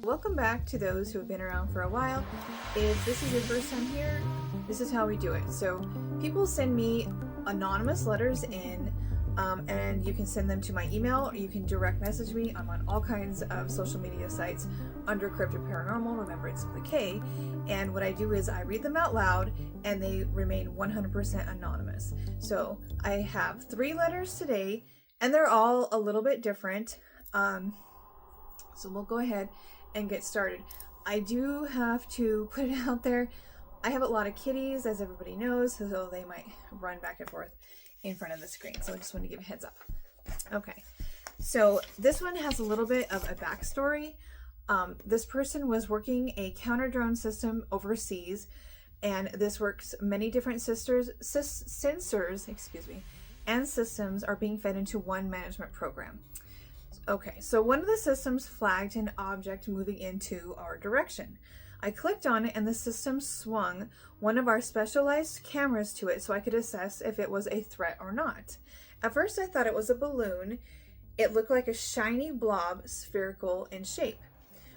Welcome back to those who have been around for a while. If this is your first time here, this is how we do it. So people send me anonymous letters in, and you can send them to my email, or you can direct message me. I'm on all kinds of social media sites under Cryptid Paranormal. Remember, it's with a K. And what I do is I read them out loud, and they remain 100% anonymous. So I have 3 letters today, and they're all a little bit different. So we'll go ahead and get started. I do have to put it out there. I have a lot of kitties, as everybody knows, so they might run back and forth in front of the screen. So I just want to give a heads up. Okay, so this one has a little bit of a backstory. This person was working a counter drone system overseas, and this works many different sensors, and systems are being fed into one management program. Okay, so one of the systems flagged an object moving into our direction. I clicked on it and the system swung one of our specialized cameras to it so I could assess if it was a threat or not. At first I thought it was a balloon. It looked like a shiny blob, spherical in shape.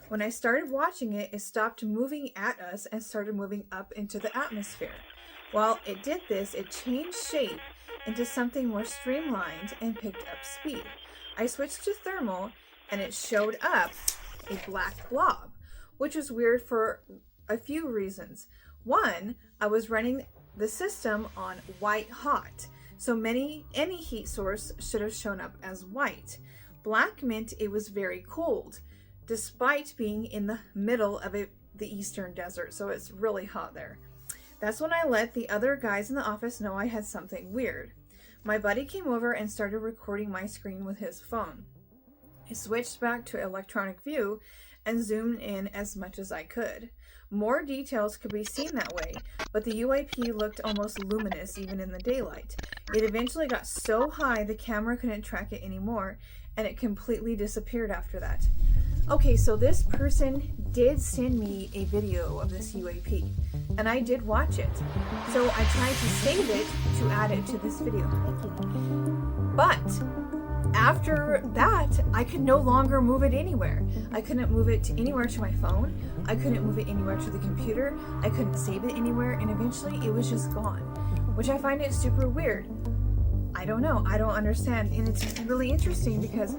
When I started watching it, it stopped moving at us and started moving up into the atmosphere. While it did this, it changed shape into something more streamlined and picked up speed. I switched to thermal and it showed up a black blob, which was weird for a few reasons. One, I was running the system on white hot, so any heat source should have shown up as white. Black meant it was very cold, despite being in the middle of the eastern desert, so it's really hot there. That's when I let the other guys in the office know I had something weird. My buddy came over and started recording my screen with his phone. I switched back to electronic view and zoomed in as much as I could. More details could be seen that way, but the UAP looked almost luminous even in the daylight. It eventually got so high the camera couldn't track it anymore, and it completely disappeared after that. Okay, so this person did send me a video of this UAP, and I did watch it. So I tried to save it to add it to this video. But after that, I could no longer move it anywhere. I couldn't move it anywhere to my phone. I couldn't move it anywhere to the computer. I couldn't save it anywhere, and eventually it was just gone, which I find it super weird. I don't know. I don't understand. And it's really interesting because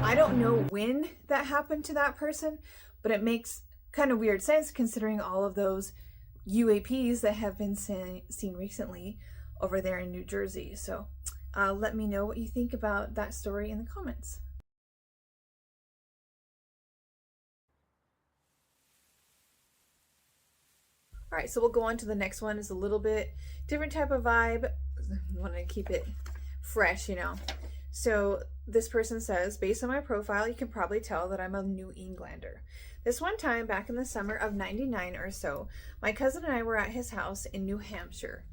I don't know when that happened to that person, but it makes kind of weird sense considering all of those UAPs that have been seen recently over there in New Jersey. So let me know what you think about that story in the comments. All right, so we'll go on to the next one. It's a little bit different type of vibe. I want to keep it fresh, you know. So this person says, based on my profile, you can probably tell that I'm a New Englander. This one time back in the summer of '99 or so, my cousin and I were at his house in New Hampshire.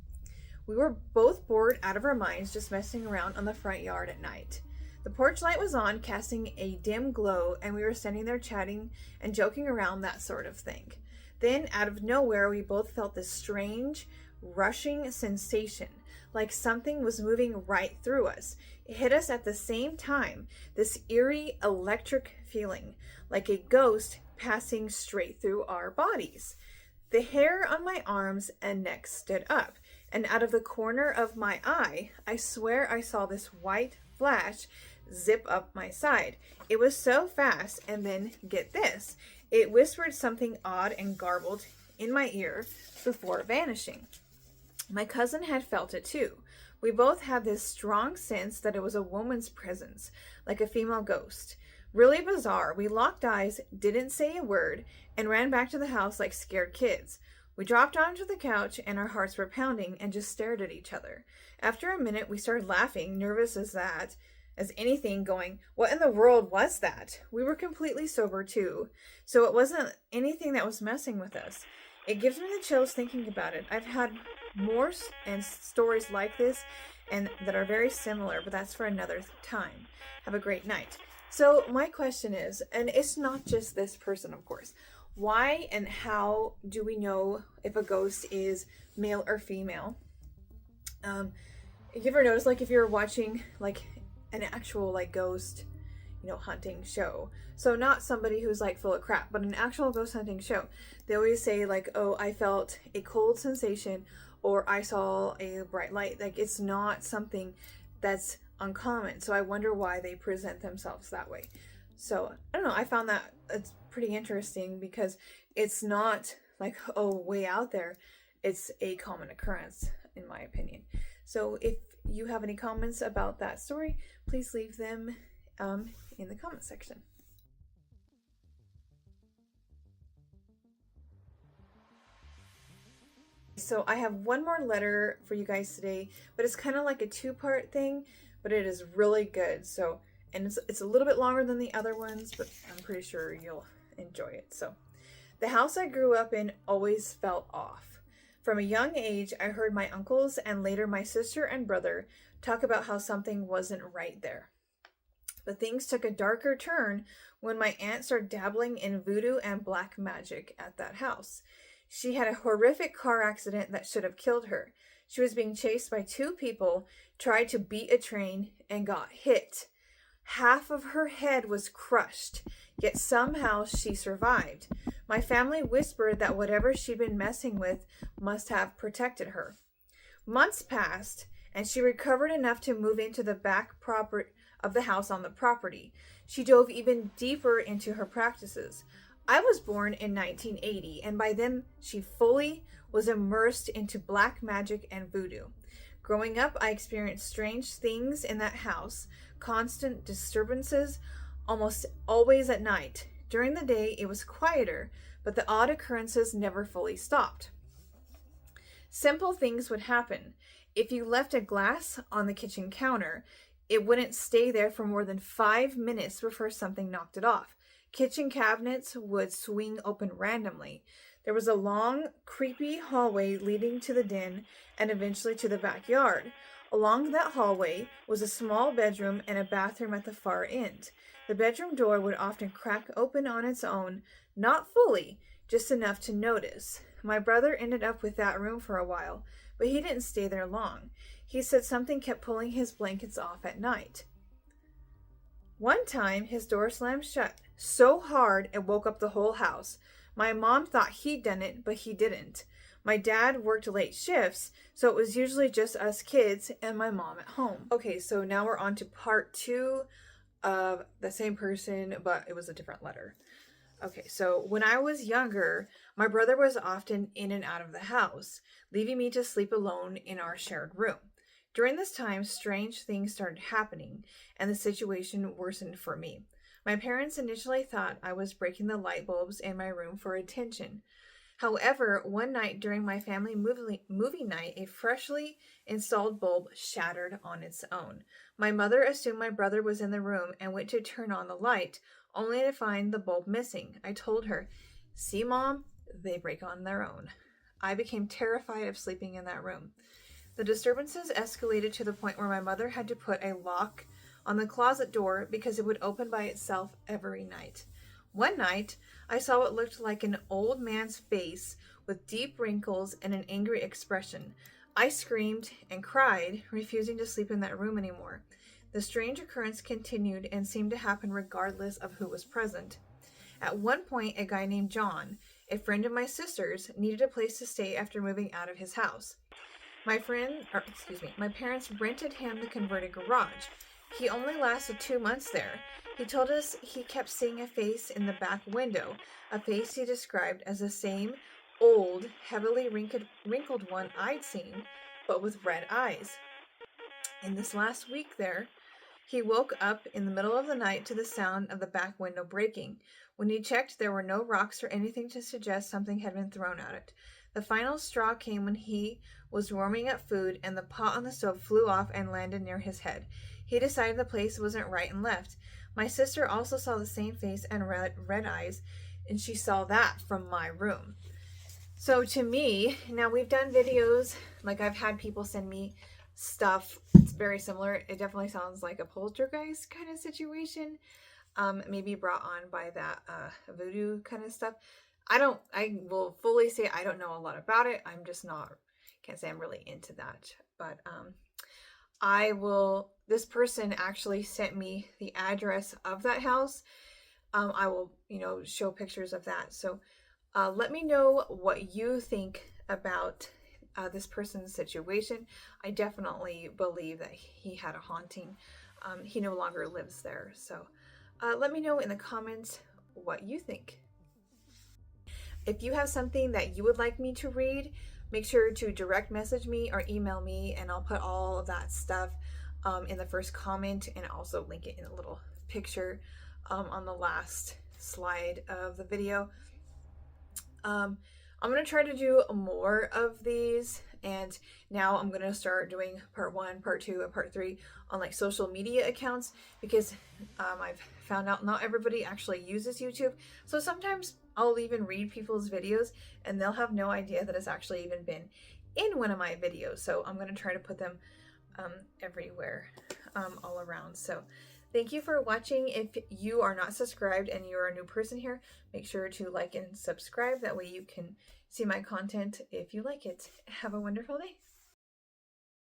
We were both bored out of our minds just messing around on the front yard at night. The porch light was on, casting a dim glow, and we were standing there chatting and joking around, that sort of thing. Then, out of nowhere, we both felt this strange, rushing sensation, like something was moving right through us. It hit us at the same time, this eerie electric feeling, like a ghost passing straight through our bodies. The hair on my arms and neck stood up, and out of the corner of my eye, I swear I saw this white flash zip up my side. It was so fast, and then, get this, it whispered something odd and garbled in my ear before vanishing. My cousin had felt it too. We both had this strong sense that it was a woman's presence, like a female ghost. Really bizarre. We locked eyes, didn't say a word, and ran back to the house like scared kids. We dropped onto the couch and our hearts were pounding and just stared at each other. After a minute, we started laughing, nervous as anything, going, what in the world was that? We were completely sober too, so it wasn't anything that was messing with us. It gives me the chills thinking about it. I've had more stories like this and that are very similar, but that's for another time. Have a great night. So my question is, and it's not just this person, of course, why and how do we know if a ghost is male or female? You ever notice, like, if you're watching like an actual like ghost, hunting show. So not somebody who's like full of crap, but an actual ghost hunting show. They always say like, oh, I felt a cold sensation, or I saw a bright light. Like, it's not something that's uncommon. So I wonder why they present themselves that way. So I don't know, I found that it's pretty interesting because it's not like, oh, way out there. It's a common occurrence, in my opinion. So if you have any comments about that story, please leave them in the comment section. So I have one more letter for you guys today, but it's kind of like a two-part thing, but it is really good. So, and it's a little bit longer than the other ones, but I'm pretty sure you'll enjoy it. So, the house I grew up in always felt off. From a young age, I heard my uncles and later my sister and brother talk about how something wasn't right there. But things took a darker turn when my aunt started dabbling in voodoo and black magic at that house. She had a horrific car accident that should have killed her. She was being chased by two people, tried to beat a train, and got hit. Half of her head was crushed, yet somehow she survived. My family whispered that whatever she'd been messing with must have protected her. Months passed, and she recovered enough to move into the back property of the house on the property. She dove even deeper into her practices. I was born in 1980, and by then she fully was immersed into black magic and voodoo. Growing up, I experienced strange things in that house, constant disturbances, almost always at night. During the day, it was quieter, but the odd occurrences never fully stopped. Simple things would happen. If you left a glass on the kitchen counter, it wouldn't stay there for more than 5 minutes before something knocked it off. Kitchen cabinets would swing open randomly. There was a long, creepy hallway leading to the den and eventually to the backyard. Along that hallway was a small bedroom and a bathroom at the far end. The bedroom door would often crack open on its own, not fully, just enough to notice. My brother ended up with that room for a while, but he didn't stay there long. He said something kept pulling his blankets off at night. One time, his door slammed shut so hard it woke up the whole house. My mom thought he'd done it, but he didn't. My dad worked late shifts, so it was usually just us kids and my mom at home. Okay, so now we're on to part 2 of the same person, but it was a different letter. Okay, so when I was younger, my brother was often in and out of the house, leaving me to sleep alone in our shared room. During this time, strange things started happening, and the situation worsened for me. My parents initially thought I was breaking the light bulbs in my room for attention. However, one night during my family movie night, a freshly installed bulb shattered on its own. My mother assumed my brother was in the room and went to turn on the light, only to find the bulb missing. I told her, "See, Mom, they break on their own." I became terrified of sleeping in that room. The disturbances escalated to the point where my mother had to put a lock on the closet door because it would open by itself every night. One night, I saw what looked like an old man's face with deep wrinkles and an angry expression. I screamed and cried, refusing to sleep in that room anymore. The strange occurrence continued and seemed to happen regardless of who was present. At one point, a guy named John, a friend of my sister's, needed a place to stay after moving out of his house. My parents rented him the converted garage. He only lasted 2 months there. He told us he kept seeing a face in the back window, a face he described as the same old, heavily wrinkled one I'd seen, but with red eyes. In this last week there, he woke up in the middle of the night to the sound of the back window breaking. When he checked, there were no rocks or anything to suggest something had been thrown at it. The final straw came when he was warming up food and the pot on the stove flew off and landed near his head. He decided the place wasn't right and left. My sister also saw the same face and red eyes, and she saw that from my room. So to me, now we've done videos, like I've had people send me stuff. It's very similar. It definitely sounds like a poltergeist kind of situation, maybe brought on by that voodoo kind of stuff. I will fully say I don't know a lot about it. I'm just not, can't say I'm really into that, but I will this person actually sent me the address of that house. I will, show pictures of that. So let me know what you think about this person's situation. I definitely believe that he had a haunting. He no longer lives there. So let me know in the comments what you think. If you have something that you would like me to read, make sure to direct message me or email me, and I'll put all of that stuff in the first comment, and also link it in a little picture on the last slide of the video. I'm going to try to do more of these, and now I'm going to start doing part 1, part 2, and part 3 on like social media accounts, because I've found out not everybody actually uses YouTube. So sometimes I'll even read people's videos and they'll have no idea that it's actually even been in one of my videos. So I'm going to try to put them everywhere, all around. So thank you for watching. If you are not subscribed and you're a new person here, make sure to like and subscribe. That way you can see my content if you like it. Have a wonderful day.